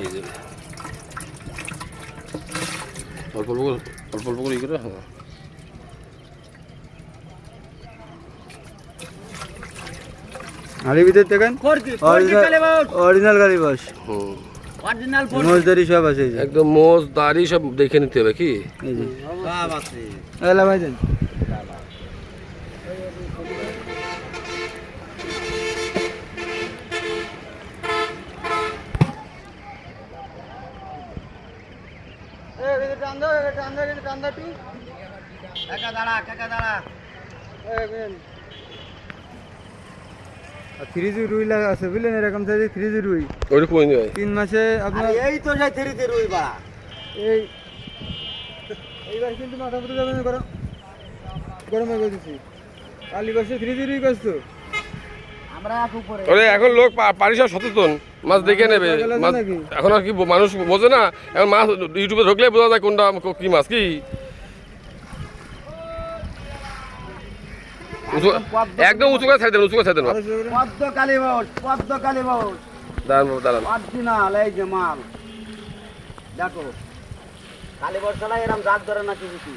এই যে অল্প অল্প করে ই করে হ্যাঁ হাড়ির ভিতর দেখেন অরিজিনাল গাড়ি বাস মোজদারি সব আছে এই যে একদম মোজ দাড়ি সব দেখে নিতে হবে কি এই যে সব আছে এলা ভাই দেন থ্রিজি রুই লাগা আছে বুঝলেন এরকম সাইজে থ্রিজি রুই ওইরকম 3 মাসে আপনার এই তো যাই থ্রিজি রুই বা এই এইবার কিন্তু মাথা পুরো যাবে না গরমে গেছি কালি বসে থ্রিজি রুই করছো আমরা উপরে ওরে এখন লোক পানি সব সচেতন মাছ দেখে নেবে মাছ এখন আর কি মানুষ বোঝে না এখন মাছ ইউটিউবে ঢুকলে বোঝা যায় কোনটা কি মাছ কি একদম উঁচু করে ছেড়ে দেন উঁচু করে ছেড়ে দেন পদ্ম কালী বাউস দাঁড়ান অরিজিনাল এই যে মাল দেখো কালী বাউস ছাড়া এরকম জাত ধরে না কিছু